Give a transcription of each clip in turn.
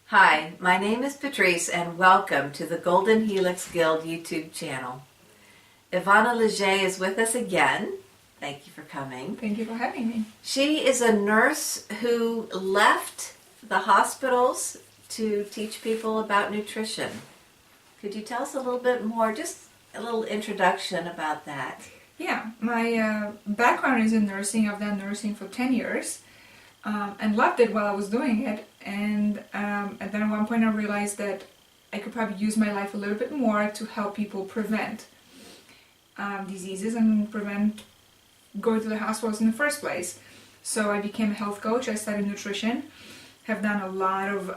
Hi, my name is Patrice and welcome to the Golden Helix Guild YouTube channel. Iwona Leger is with us again. Thank you for coming. Thank you for having me. She is a nurse who left the hospitals to teach people about nutrition. Could you tell us a little bit more, just a little introduction about that? Yeah, my background is in nursing. I've done nursing for 10 years and loved it while I was doing it. And then at one point I realized that I could probably use my life a little bit more to help people prevent diseases and prevent going to the hospitals in the first place. So I became a health coach. I studied nutrition, have done a lot of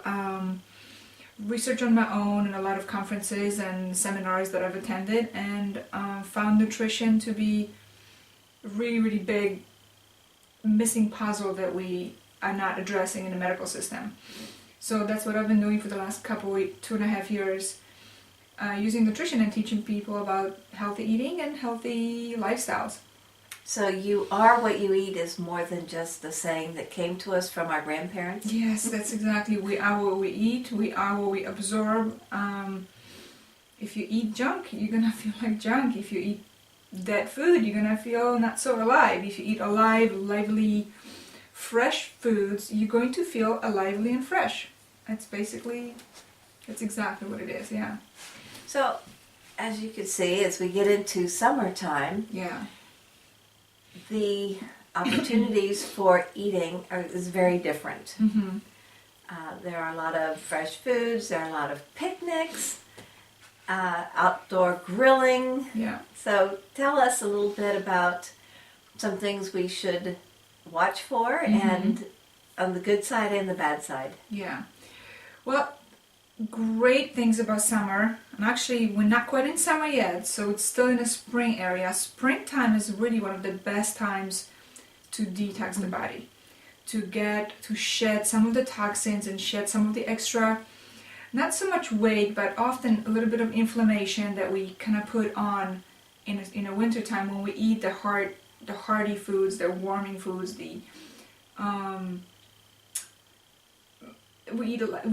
research on my own and a lot of conferences and seminars that I've attended, and found nutrition to be a really, really big missing puzzle that we are not addressing in the medical system. So that's what I've been doing for the last 2.5 years, using nutrition and teaching people about healthy eating and healthy lifestyles. So you are what you eat is more than just the saying that came to us from our grandparents? Yes, that's exactly. We are what we eat, we are what we absorb. If you eat junk, you're gonna feel like junk. If you eat dead food, you're gonna feel not so alive. If you eat alive, lively, fresh foods, you're going to feel lively and fresh. That's exactly what it is, yeah. So, as you can see, as we get into summertime, Yeah. the opportunities for eating is very different. Mm-hmm. There are a lot of fresh foods, there are a lot of picnics, outdoor grilling. Yeah. So tell us a little bit about some things we should watch for, and on the good side and the bad side. Yeah. Well, great things about summer. And actually, we're not quite in summer yet, so it's still in the spring area. Springtime is really one of the best times to detox the body, to shed some of the toxins and shed some of the extra, not so much weight, but often a little bit of inflammation that we kind of put on in a winter time when we eat the hearty foods, the warming foods, we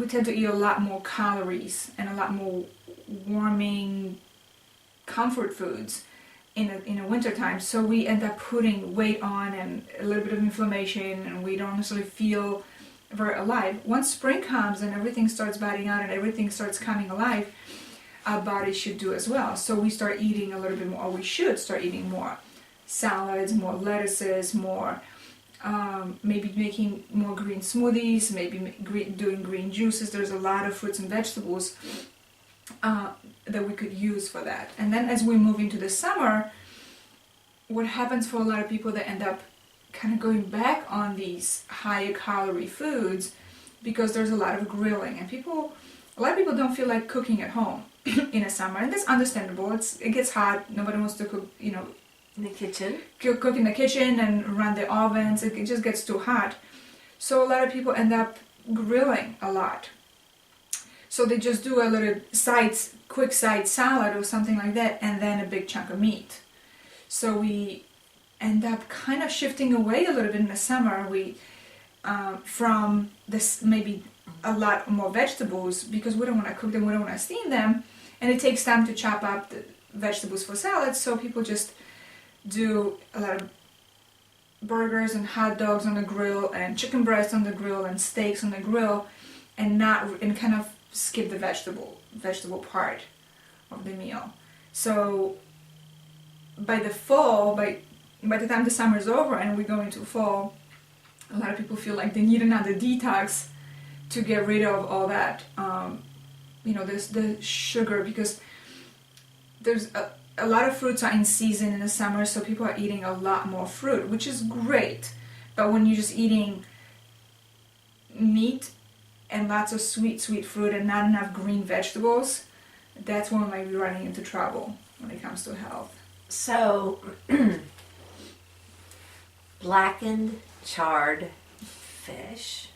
tend to eat a lot more calories and a lot more warming comfort foods in a winter time. So we end up putting weight on and a little bit of inflammation, and we don't necessarily feel very alive. Once spring comes and everything starts batting out and everything starts coming alive, our bodies should do as well. So we start eating a little bit more, or we should start eating more salads, more lettuces, more maybe making more green smoothies, maybe doing green juices. There's a lot of fruits and vegetables that we could use for that. And then as we move into the summer, what happens for a lot of people, that end up kind of going back on these higher calorie foods because there's a lot of grilling, and a lot of people don't feel like cooking at home in the summer, and that's understandable. It gets hot. Nobody wants to cook, In the kitchen? Cook in the kitchen and run the ovens. It just gets too hot. So a lot of people end up grilling a lot. So they just do a little quick side salad or something like that, and then a big chunk of meat. So we end up kind of shifting away a little bit in the summer. We from this maybe a lot more vegetables, because we don't want to cook them, we don't want to steam them, and it takes time to chop up the vegetables for salads. So people just do a lot of burgers and hot dogs on the grill and chicken breasts on the grill and steaks on the grill, and kind of skip the vegetable part of the meal. So by the fall, by the time the summer is over and we go into fall, a lot of people feel like they need another detox to get rid of all that there's the sugar, because there's a lot of fruits are in season in the summer, so people are eating a lot more fruit, which is great. But when you're just eating meat and lots of sweet fruit and not enough green vegetables, that's when we might be running into trouble when it comes to health. So, blackened, charred fish,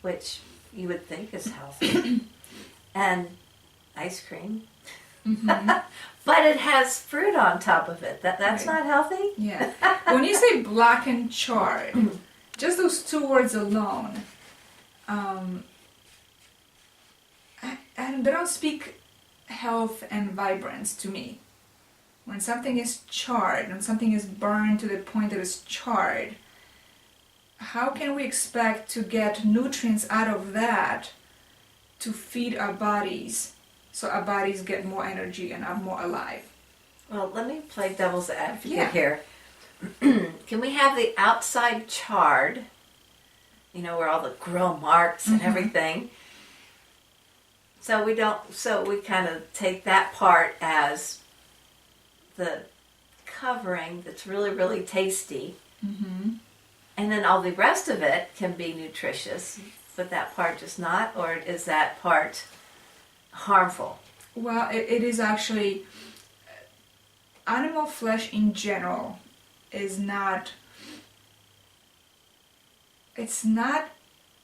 which you would think is healthy, and ice cream. But it has fruit on top of it. That's Right. not healthy? Yeah. When you say black and charred, just those two words alone they don't speak health and vibrance to me. When something is charred, when something is burned to the point that it's charred, how can we expect to get nutrients out of that to feed our bodies so our bodies get more energy and are more alive? Well, let me play devil's advocate Yeah. here. Can we have the outside charred, where all the grill marks and everything? So we kind of take that part as the covering that's really, really tasty. And then all the rest of it can be nutritious, but that part just not? Or is that part harmful? Well, it is actually, animal flesh in general is not, it's not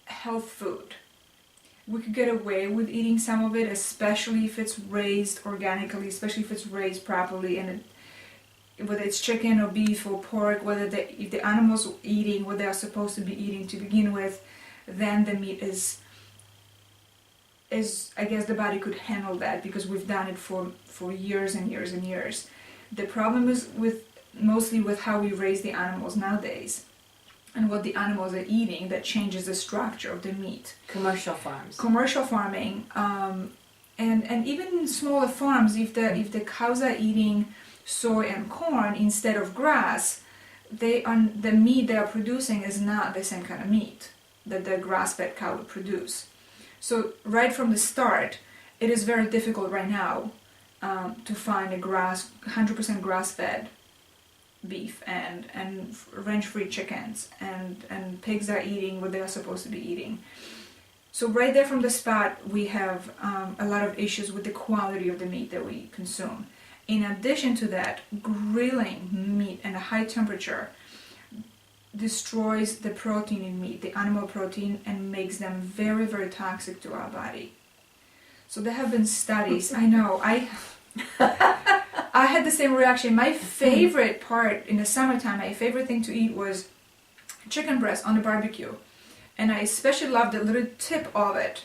health food. We could get away with eating some of it, especially if it's raised organically, especially if it's raised properly, and whether it's chicken or beef or pork, if the animal's eating what they are supposed to be eating to begin with, then the meat is I guess the body could handle that because we've done it for years and years and years. The problem is mostly with how we raise the animals nowadays and what the animals are eating that changes the structure of the meat. Commercial farms. Commercial farming, and even smaller farms, if the cows are eating soy and corn instead of grass, the meat they are producing is not the same kind of meat that the grass-fed cow would produce. So right from the start, it is very difficult right now to find 100% grass-fed beef and range-free chickens, and pigs are eating what they are supposed to be eating. So right there from the spot, we have a lot of issues with the quality of the meat that we consume. In addition to that, grilling meat at a high temperature destroys the protein in meat, the animal protein, and makes them very, very toxic to our body. So there have been studies. I know, I had the same reaction. My favorite part in the summertime, my favorite thing to eat was chicken breast on the barbecue. And I especially loved the little tip of it.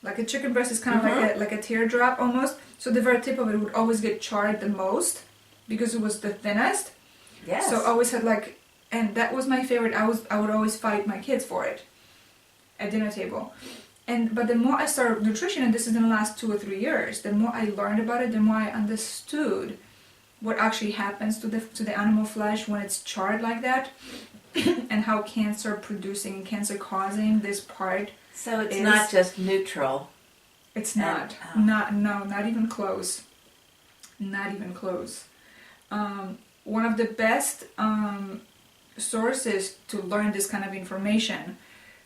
Like a chicken breast is kind of like a teardrop almost. So the very tip of it would always get charred the most because it was the thinnest. Yes. So I always had and that was my favorite. I would always fight my kids for it at dinner table. But the more I started nutrition, and this is in the last 2 or 3 years, the more I learned about it, the more I understood what actually happens to the animal flesh when it's charred like that, and how cancer producing and cancer causing this part. So it's not just neutral. It's not. Not even close. Not even close. One of the best sources to learn this kind of information,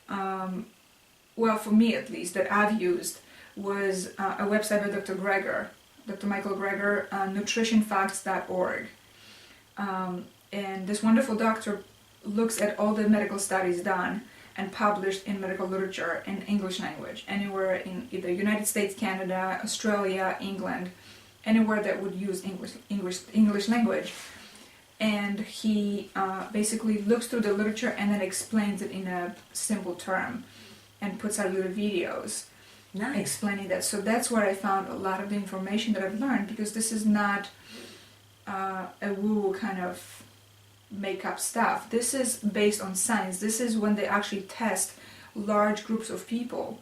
well, for me at least, that I've used, was a website by Dr. Michael Greger, nutritionfacts.org. And this wonderful doctor looks at all the medical studies done and published in medical literature in English language, anywhere in either United States, Canada, Australia, England, anywhere that would use English language. And he basically looks through the literature and then explains it in a simple term and puts out little videos explaining that. So that's where I found a lot of the information that I've learned, because this is not a woo kind of make-up stuff. This is based on science. This is when they actually test large groups of people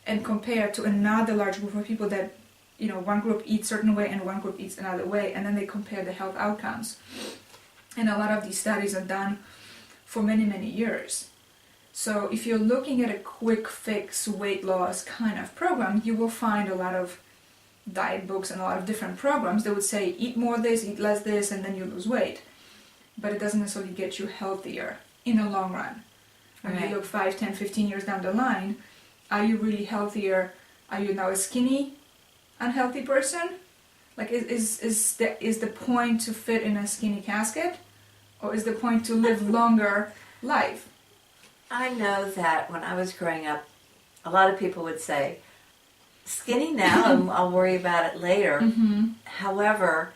and compare to another large group of people that, one group eats a certain way and one group eats another way, and then they compare the health outcomes. And a lot of these studies are done for many, many years. So if you're looking at a quick fix weight loss kind of program, you will find a lot of diet books and a lot of different programs that would say eat more of this, eat less this, and then you lose weight. But it doesn't necessarily get you healthier in the long run. When you look 5, 10, 15 years down the line, are you really healthier? Are you now a skinny, unhealthy person? Like, is the point to fit in a skinny casket? Or is the point to live longer life? I know that when I was growing up, a lot of people would say, skinny now, and I'll worry about it later. Mm-hmm. However,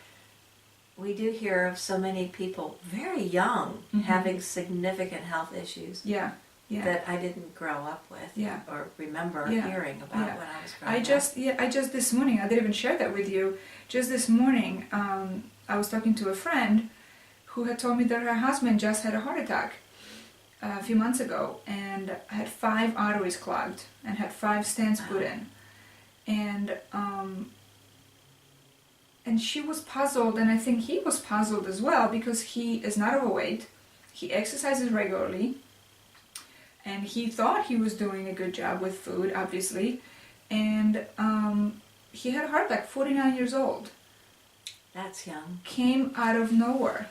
we do hear of so many people very young having significant health issues. Yeah. that I didn't grow up with or remember hearing about when I was growing up. I just this morning, I didn't even share that with you. Just this morning, I was talking to a friend who had told me that her husband just had a heart attack a few months ago and had 5 arteries clogged and had 5 stents put in. And she was puzzled, and I think he was puzzled as well, because he is not overweight, he exercises regularly, and he thought he was doing a good job with food, obviously, and he had a heart attack, 49 years old. That's young. Came out of nowhere,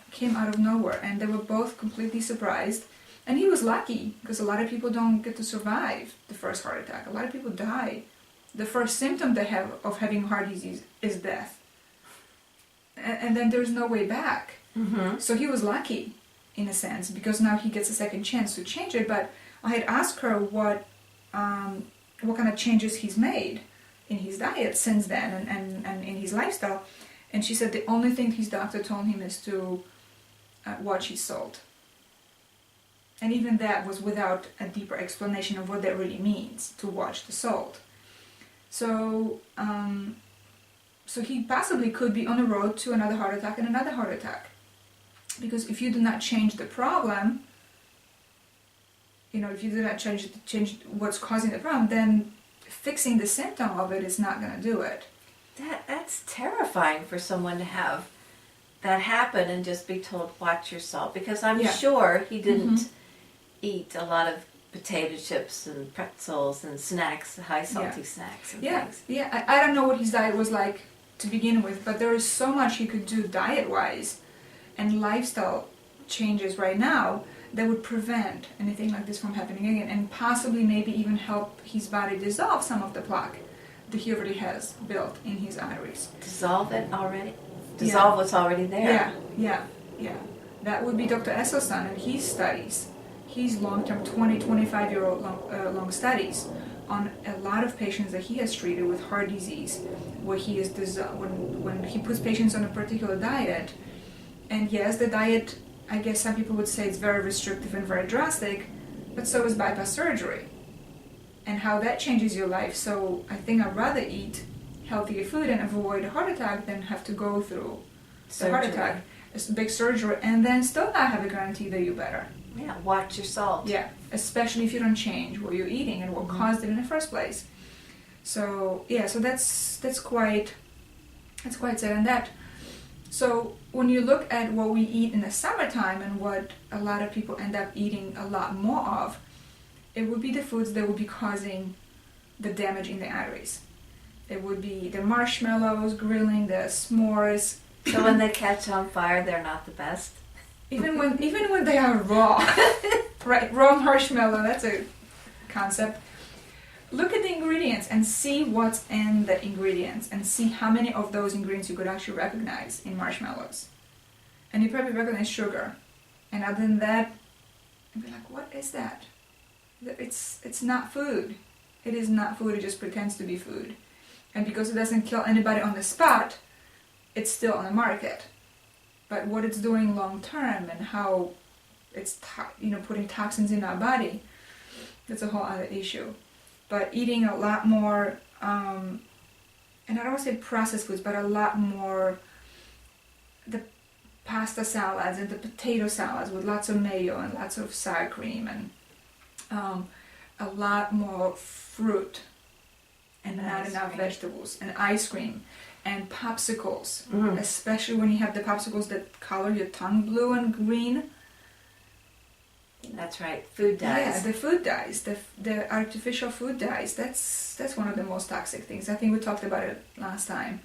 and they were both completely surprised. And he was lucky, because a lot of people don't get to survive the first heart attack. A lot of people die. The first symptom they have of having heart disease is death. And then there's no way back. Mm-hmm. So he was lucky, in a sense, because now he gets a second chance to change it. But I had asked her what kind of changes he's made in his diet since then and in his lifestyle. And she said the only thing his doctor told him is to watch his salt. And even that was without a deeper explanation of what that really means, to watch the salt. So he possibly could be on the road to another heart attack and another heart attack. Because if you do not change the problem, if you do not change what's causing the problem, then fixing the symptom of it is not going to do it. That's terrifying for someone to have that happen and just be told, watch your salt. Because I'm sure he didn't eat a lot of potato chips and pretzels and snacks, high salty snacks and things. Yeah, I don't know what his diet was like to begin with, but there is so much he could do diet-wise and lifestyle changes right now that would prevent anything like this from happening again, and possibly maybe even help his body dissolve some of the plaque that he already has built in his arteries. Dissolve it already? Dissolve what's already there? Yeah. That would be Dr. Esselstyn and his studies. His long-term 25-year-old long studies on a lot of patients that he has treated with heart disease, where he is when he puts patients on a particular diet. And yes, the diet, I guess some people would say it's very restrictive and very drastic, but so is bypass surgery and how that changes your life. So I think I'd rather eat healthier food and avoid a heart attack than have to go through the heart attack, a big surgery, and then still not have a guarantee that you're better. Yeah, watch your salt. Yeah, especially if you don't change what you're eating and what caused it in the first place. So that's quite sad. And that, so when you look at what we eat in the summertime and what a lot of people end up eating a lot more of, it would be the foods that would be causing the damage in the arteries. It would be the marshmallows, grilling, the s'mores. So when they catch on fire, they're not the best? Even when they are raw, right? Raw marshmallow, that's a concept. Look at the ingredients and see what's in the ingredients and see how many of those ingredients you could actually recognize in marshmallows. And you probably recognize sugar. And other than that, you'd be like, what is that? It's not food. It is not food, it just pretends to be food. And because it doesn't kill anybody on the spot, it's still on the market. But what it's doing long term and how it's putting toxins in our body, that's a whole other issue. But eating a lot more, and I don't want to say processed foods, but a lot more the pasta salads and the potato salads with lots of mayo and lots of sour cream, and a lot more fruit and not enough vegetables, and ice cream and popsicles, especially when you have the popsicles that color your tongue blue and green. That's right, food dyes. Yeah, the food dyes, the artificial food dyes. That's one of the most toxic things. I think we talked about it last time.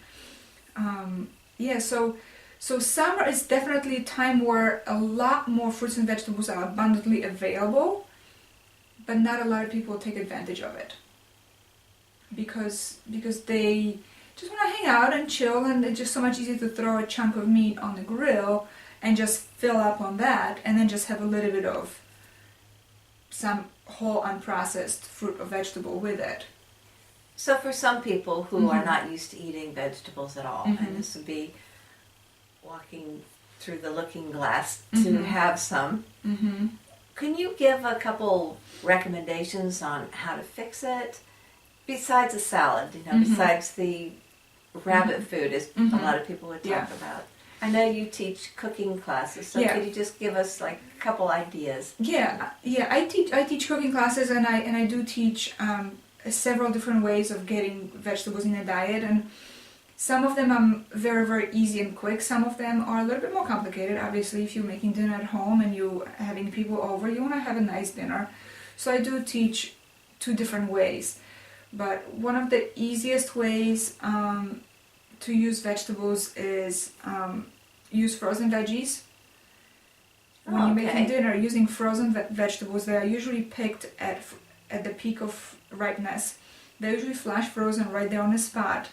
So summer is definitely a time where a lot more fruits and vegetables are abundantly available, but not a lot of people take advantage of it because they just want to hang out and chill, and it's just so much easier to throw a chunk of meat on the grill and just fill up on that, and then just have a little bit of some whole unprocessed fruit or vegetable with it. So for some people who are not used to eating vegetables at all, and this would be walking through the looking glass to have some, Can you give a couple recommendations on how to fix it? Besides a salad, besides the rabbit food, as a lot of people would talk about. I know you teach cooking classes, so could you just give us like a couple ideas? Yeah. I teach cooking classes, and I do teach several different ways of getting vegetables in a diet, and some of them are very, very easy and quick. Some of them are a little bit more complicated. Obviously, if you're making dinner at home and you're having people over, you want to have a nice dinner. So I do teach 2 different ways. But one of the easiest ways to use vegetables is use frozen veggies. When you're making dinner, using frozen vegetables, they are usually picked at the peak of ripeness. They're usually flash frozen right there on the spot,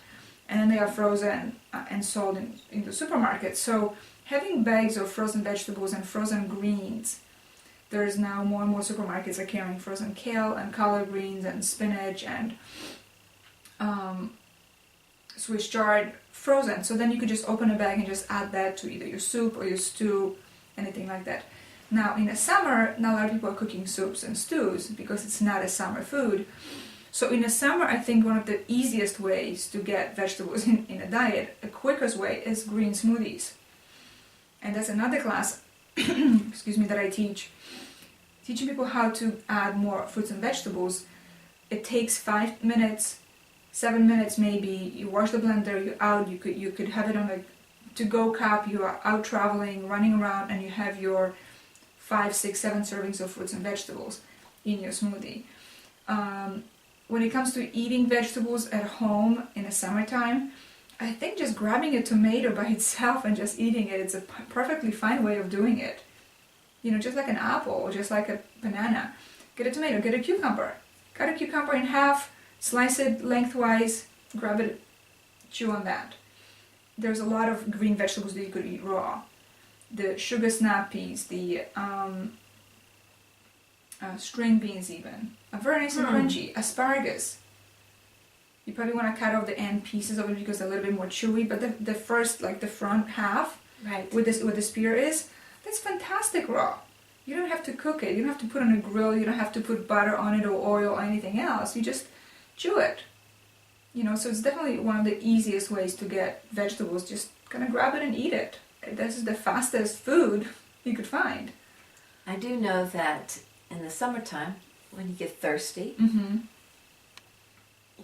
and then they are frozen and sold in the supermarket. So having bags of frozen vegetables and frozen greens, there's now more and more supermarkets are carrying frozen kale and collard greens and spinach and Swiss chard frozen. So then you could just open a bag and just add that to either your soup or your stew, anything like that. Now in the summer, not a lot of people are cooking soups and stews because it's not a summer food. So in the summer, I think one of the easiest ways to get vegetables in a diet, the quickest way, is green smoothies. And that's another class that I teach. Teaching people how to add more fruits and vegetables. It takes 5 minutes, 7 minutes maybe. You wash the blender, you're out, you could have it on a to-go cup, you are out traveling, running around, and you have your 5, 6, 7 servings of fruits and vegetables in your smoothie. When it comes to eating vegetables at home in the summertime, I think just grabbing a tomato by itself and just eating it, it's a perfectly fine way of doing it. Just like an apple or just like a banana. Get a tomato, get a cucumber. Cut a cucumber in half, slice it lengthwise, grab it, chew on that. There's a lot of green vegetables that you could eat raw. The sugar snap peas, the string beans even, are very nice and crunchy. Asparagus. You probably want to cut off the end pieces of it because they're a little bit more chewy, but the first, like the front half, right, where the spear is, that's fantastic raw. You don't have to cook it. You don't have to put it on a grill. You don't have to put butter on it or oil or anything else. You just chew it. So it's definitely one of the easiest ways to get vegetables. Just kind of grab it and eat it. This is the fastest food you could find. I do know that in the summertime, when you get thirsty,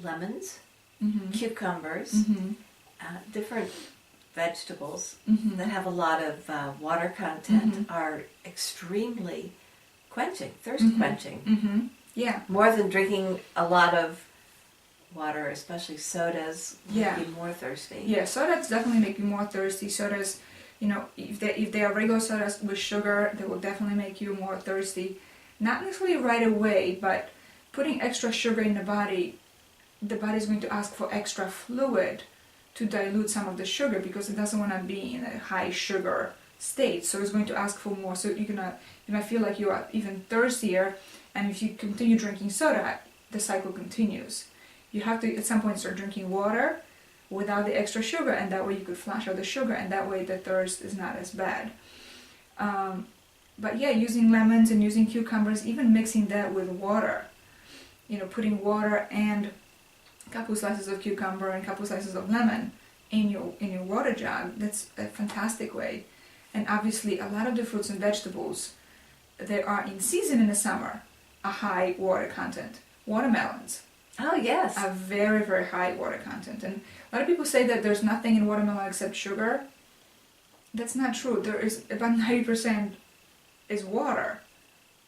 lemons, cucumbers, different vegetables that have a lot of water content are extremely quenching, thirst quenching. Yeah. More than drinking a lot of water, especially sodas, make you more thirsty. Yeah, sodas definitely make you more thirsty. Sodas, if they are regular sodas with sugar, they will definitely make you more thirsty. Not necessarily right away, but putting extra sugar in the body is going to ask for extra fluid to dilute some of the sugar because it doesn't want to be in a high sugar state. So it's going to ask for more. So you're gonna feel like you are even thirstier. And if you continue drinking soda, the cycle continues. You have to at some point start drinking water without the extra sugar, and that way you could flush out the sugar, and that way the thirst is not as bad. But yeah, using lemons and using cucumbers, even mixing that with water, putting water and a couple slices of cucumber and a couple slices of lemon in your water jug, that's a fantastic way. And obviously a lot of the fruits and vegetables that are in season in the summer are high water content. Watermelons. Oh yes. Are very, very high water content. And a lot of people say that there's nothing in watermelon except sugar. That's not true. There is about 90% is water.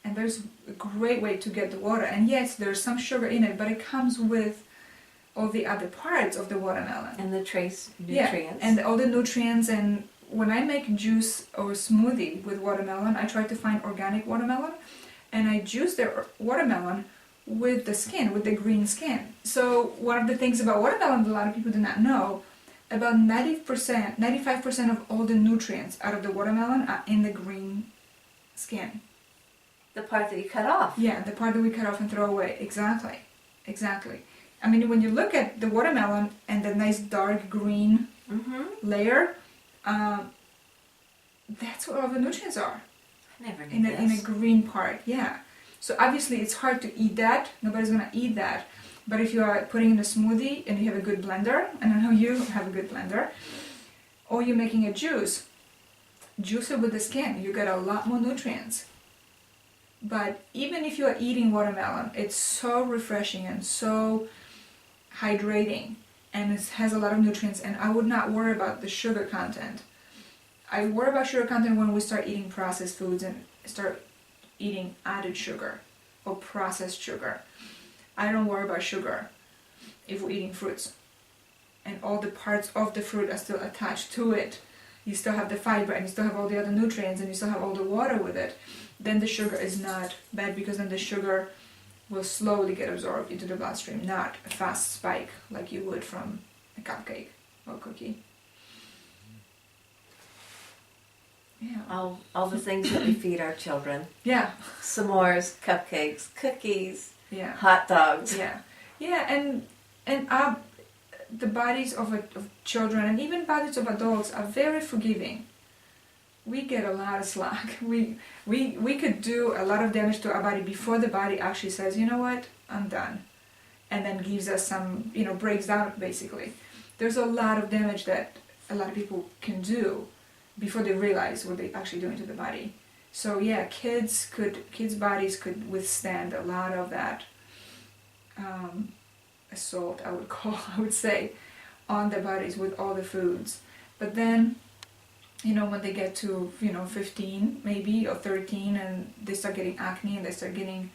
And there's a great way to get the water. And yes, there's some sugar in it, but it comes with all the other parts of the watermelon. And the trace nutrients. Yeah, and all the nutrients. And when I make juice or smoothie with watermelon, I try to find organic watermelon. And I juice the watermelon with the skin, with the green skin. So one of the things about watermelon that a lot of people do not know, about 95% of all the nutrients out of the watermelon are in the green skin. The part that you cut off. Yeah, the part that we cut off and throw away. Exactly. I mean, when you look at the watermelon and the nice dark green layer, that's where all the nutrients are. Never knew in a this. green part. Yeah. So obviously it's hard to eat that. Nobody's gonna eat that. But if you are putting in a smoothie and you have a good blender, and I know you have a good blender, or you're making a juice it with the skin, you get a lot more nutrients. But even if you are eating watermelon, it's so refreshing and so hydrating, and it has a lot of nutrients, and I would not worry about the sugar content. I worry about sugar content when we start eating processed foods and start eating added sugar or processed sugar. I don't worry about sugar if we're eating fruits and all the parts of the fruit are still attached to it. You still have the fiber and you still have all the other nutrients and you still have all the water with it. Then the sugar is not bad, because then the sugar will slowly get absorbed into the bloodstream, not a fast spike like you would from a cupcake or cookie. Yeah. All the things that we feed our children. Yeah. S'mores, cupcakes, cookies, Yeah. hot dogs. Yeah. Yeah, and the bodies of children and even bodies of adults are very forgiving. We get a lot of slack. We could do a lot of damage to our body before the body actually says, you know what, I'm done. And then gives us some, breaks down basically. There's a lot of damage that a lot of people can do before they realize what they're actually doing to the body. So yeah, kids' bodies could withstand a lot of that assault, I would say, on their bodies with all the foods. But then, when they get to 15 maybe or 13 and they start getting acne and they start getting,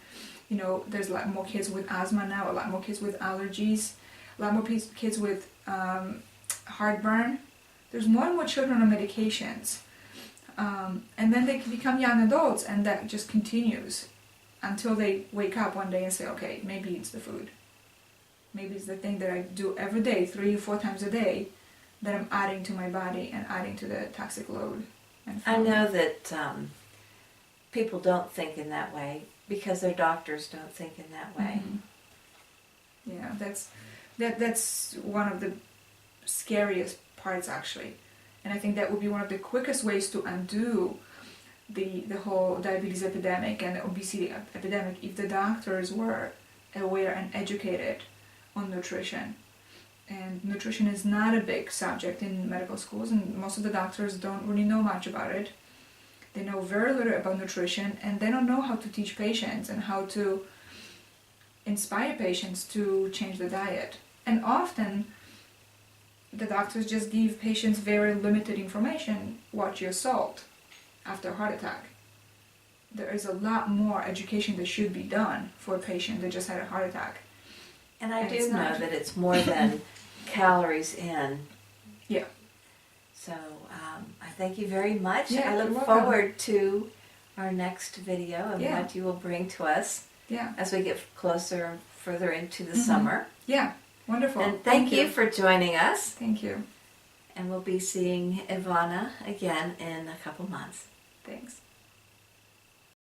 there's a lot more kids with asthma now, a lot more kids with allergies, a lot more kids with heartburn. There's more and more children on medications. And then they can become young adults, and that just continues until they wake up one day and say, okay, maybe it's the food. Maybe it's the thing that I do every day, 3 or 4 times a day, that I'm adding to my body and adding to the toxic load. I know that people don't think in that way because their doctors don't think in that way. Mm-hmm. Yeah, that's one of the scariest parts actually. And I think that would be one of the quickest ways to undo the whole diabetes epidemic and the obesity epidemic if the doctors were aware and educated on nutrition. And nutrition is not a big subject in medical schools, and most of the doctors don't really know much about it. They know very little about nutrition, and they don't know how to teach patients and how to inspire patients to change the diet. And often the doctors just give patients very limited information. Watch your salt after a heart attack. There is a lot more education that should be done for a patient that just had a heart attack. And I do know that it's more than calories in. Yeah. So I thank you very much. Yeah, I look you're welcome. forward to our next video and Yeah. what you will bring to us Yeah. as we get closer, further into the Mhm. summer. Yeah. Wonderful. And thank you for joining us. Thank you. And we'll be seeing Iwona again in a couple months. Thanks.